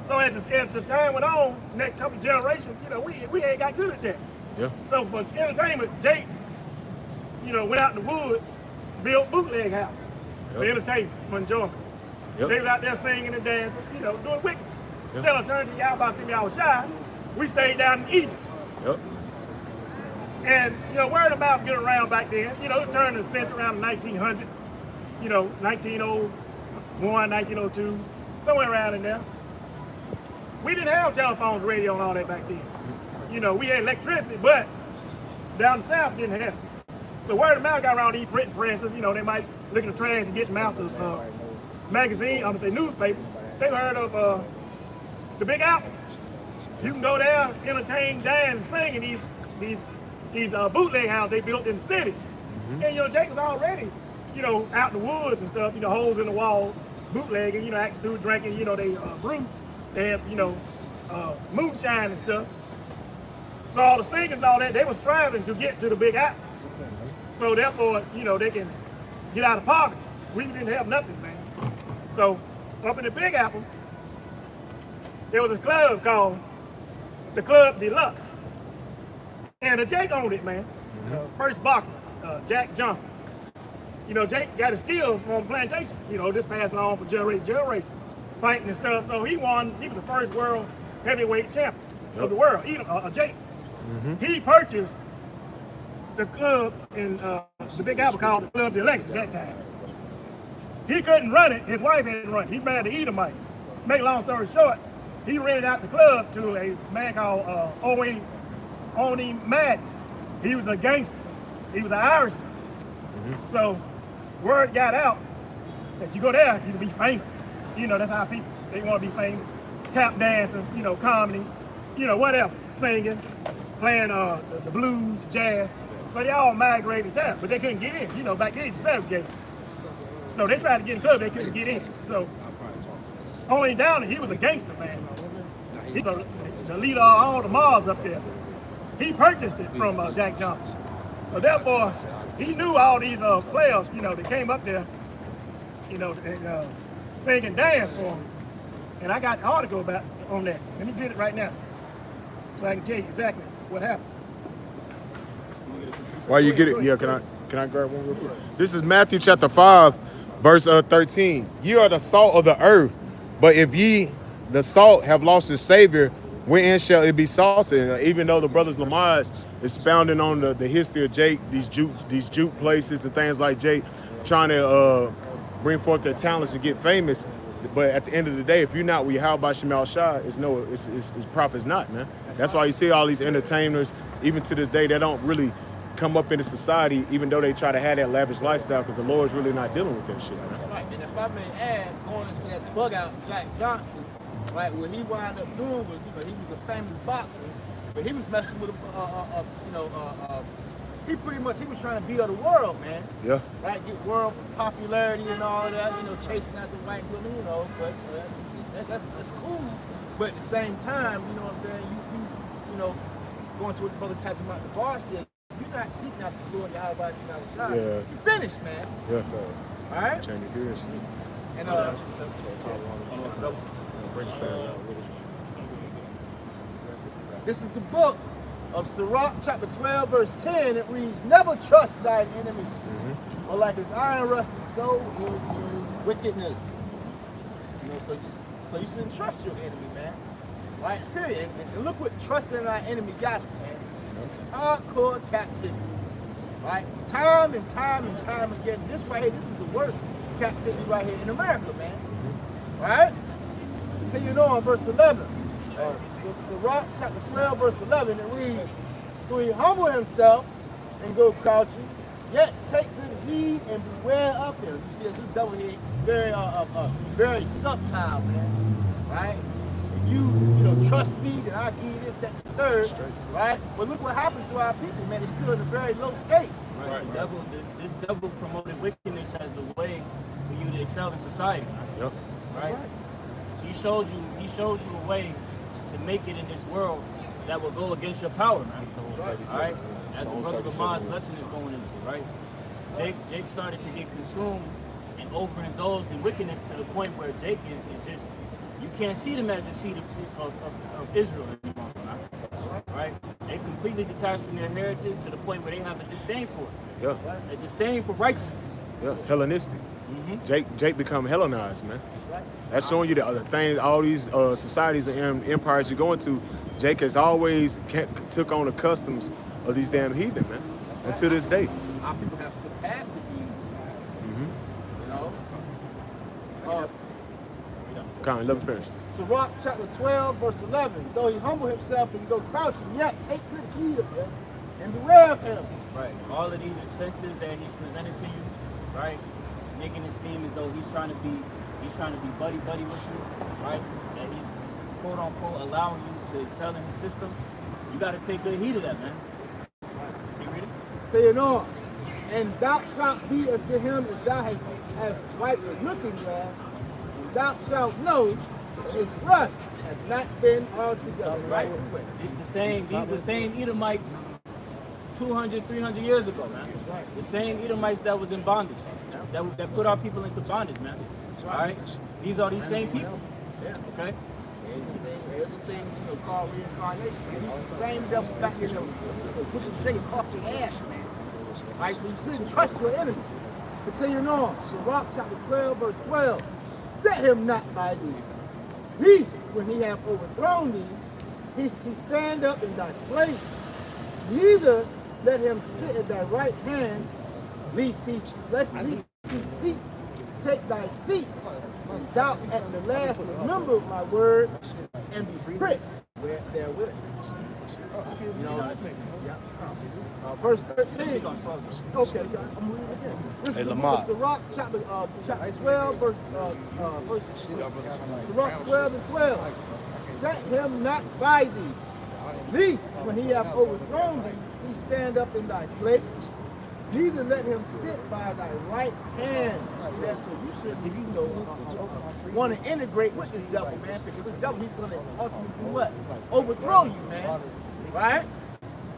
So as the time went on, next couple of generations, you know, we ain't got good at that. Yeah. So for entertainment, Jake, you know, went out in the woods, built bootleg houses for entertainment, for enjoyment. They was out there singing and dancing, you know, doing wickedness. Instead of turning to y'all about to see me, I was shy. We stayed down in Egypt. Yep. And, you know, word of mouth get around back then. You know, it turned the century around 1900, you know, 1901, 1902, somewhere around in there. We didn't have telephones, radio, and all that back then. You know, we had electricity, but down the south didn't have it. So word of mouth got around these printing presses. You know, they might look in the trash and get the mouths of magazine, I'm gonna say newspapers. They heard of the Big Apple. You can go there, entertain, dance, sing in these bootleg houses they built in the cities. And, you know, Jake was already, you know, out in the woods and stuff, you know, holes in the wall, bootlegging, you know, acting through drinking, you know, they brew. They have, you know, moonshine and stuff. So all the singers and all that, they were striving to get to the Big Apple. So therefore, you know, they can get out of poverty. We didn't have nothing, man. So up in the Big Apple, there was a club called the Club Deluxe. And Jake owned it, man. First boxer, Jack Johnson. You know, Jake got his skills on plantation. You know, this passed along for generation, fighting and stuff. So he was the first world heavyweight champion of the world, Jake. He purchased the club in the Big Apple called the Club Deluxe at that time. He couldn't run it. His wife had to run it. He married the Edomite. Make a long story short, he rented out the club to a man called Oni Madden. He was a gangster. He was an Irishman. So word got out that you go there, you can be famous. You know, that's how people, they want to be famous. Tap dancers, you know, comedy, you know, whatever, singing, playing the blues, jazz. So they all migrated there, but they couldn't get in. You know, back then, the segregated. So they tried to get in the club, they couldn't get in. So only down, he was a gangster, man. He's the leader of all the malls up there. He purchased it from Jack Johnson. So therefore, he knew all these players, you know, that came up there, you know, and sing and dance for him. And I got an article on that. Let me get it right now, so I can tell you exactly what happened. While you get it, yeah, can I grab one real quick? This is Matthew chapter 5, verse 13. Ye are the salt of the earth, but if ye, the salt, have lost its savior, wherein shall it be salted? Even though the brothers Lamaz expounding on the history of Jake, these juke places and things like Jake, trying to bring forth their talents and get famous. But at the end of the day, if you're not with Yahweh Shemal Shah, it's profit's not, man. That's why you see all these entertainers, even to this day, they don't really come up into society, even though they try to have that lavish lifestyle, because the Lord's really not dealing with that shit, man. Right, and if I may add, going into that bug out, Jack Johnson, right, what he wound up doing was, you know, he was a famous boxer, but he was messing with he was trying to be of the world, man. Yeah. Right, get world popularity and all of that, you know, chasing after white women, you know, but That's cool. But at the same time, you know what I'm saying, you know, going to what the brother Tazimot the bar said, you're not seeking out the Lord Yahweh Shah. Yeah. You're finished, man. Yeah. All right? Change your gears. And this is the book of Sirach, chapter 12, verse 10. It reads, never trust thine enemy, or like his iron rusted, so is his wickedness. You know, so you shouldn't trust your enemy, man. Right? Period. And look what trusting our enemy got us, man. It's hardcore captivity. Right? Time and time and time again. This right here, this is the worst captivity right here in America, man. Right? Until you know on verse 11. Sirach chapter 12, verse 11, it reads, "Do he humble himself and go crouching, yet take good heed and beware of him." You see, this devil here is very subtle, man. Right? If you trust me, then I'll give you this, that, and the third. Right? But look what happened to our people, man. They're still in a very low state. Right. The devil, this devil promoted wickedness as the way for you to excel in society. Yep. Right? He showed you a way to make it in this world that will go against your power, man. All right? As the brother Lamar's lesson is going into, right? Jake started to get consumed and overindulged in wickedness to the point where Jake is just, you can't see them as the seed of Israel anymore, right? They completely detached from their heritage to the point where they have a disdain for it. Yeah. A disdain for righteousness. Yeah. Hellenistic. Jake become Hellenized, man. That's showing you the things, all these societies and empires you go into. Jake has always took on the customs of these damn heathen, man. And to this day. Our people have surpassed the East. You know? Colin, let me finish. Sirach chapter 12, verse 11. Though he humble himself and go crouching, yet take good heed of him and beware of him. Right. All of these incentives that he presented to you, right? Making it seem as though he's trying to be buddy with you, right? That he's quote unquote allowing you to excel in his system. You gotta take good heed of that, man. Can you read it? Saying on, and thou shalt be unto him as thou hast wiped the looking glass, and thou shalt know that his rust has not been altogether. Right. These the same Edomites 200, 300 years ago, man. The same Edomites that was in bondage, that put our people into bondage, man. All right? These are these same people. Okay? There's a thing called reincarnation. It's the same devil back in the put the shake off the ass, man. Right? So you shouldn't trust your enemy. Continuing on, Sirach chapter 12, verse 12. Set him not by thee. Least when he hath overthrown thee, he stand up in thy place. Neither let him sit at thy right hand, lest he seek take thy seat, and thou at the last remember my words and be pricked therewith. You know, verse 13. Okay, I'm reading again. This is the book of Sirach, chapter 12, verse Sirach 12 and 12. Set him not by thee, least when he hath overthrown thee, he stand up in thy place. Neither let him sit by thy right hand. See that? So you shouldn't, want to integrate with this devil, man, because the devil, he's going to ultimately do what? Overthrow you, man. Right?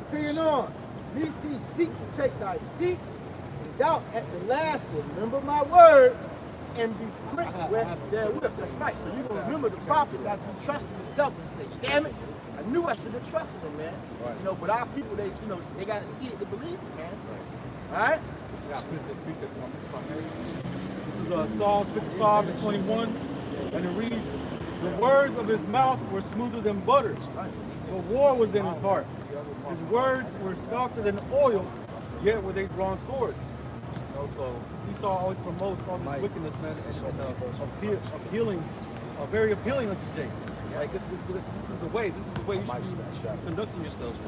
Continuing on. Lest he seek to take thy seat, and thou at the last remember my words, and be pricked therewith. That's right. So you're going to remember the prophets after you trusted the devil and say, damn it, I knew I should have trusted him, man. You know, but our people, they got to see it to believe it, man. All right? This is Psalms 55 and 21, and it reads, "The words of his mouth were smoother than butter, but war was in his heart. His words were softer than oil, yet were they drawn swords." You know, so Esau always promotes all this wickedness, man, and appealing, very appealing unto Jacob. Like this is the way. This is the way you should be conducting yourselves.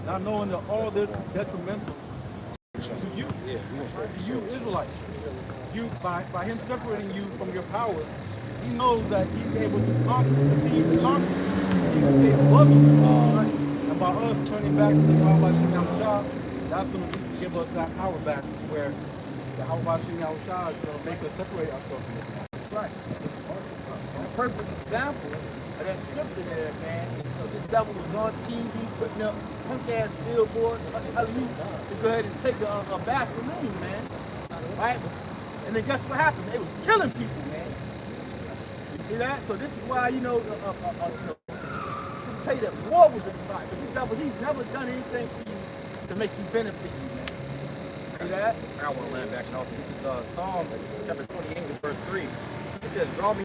Not knowing that all this is detrimental to you, you Israelites. You by him separating you from your power, he knows that he's able to continue to stay above you. And by us turning back to the Yahweh Shem Shah, that's going to give us that power back to where the Yahweh Shem Shah is going to make us separate ourselves from it. That's right. perfect example of that scripture there, man. So this devil was on TV putting up punk-ass billboards telling you to go ahead and take a Vaseline, man. Right? And then guess what happened? They was killing people, man. You see that? So this is why, people tell you that war was in sight. But this devil, he's never done anything for you to make you benefit you, man. See that? I want to land back off. This is Psalms chapter 28, verse 3. It says, draw me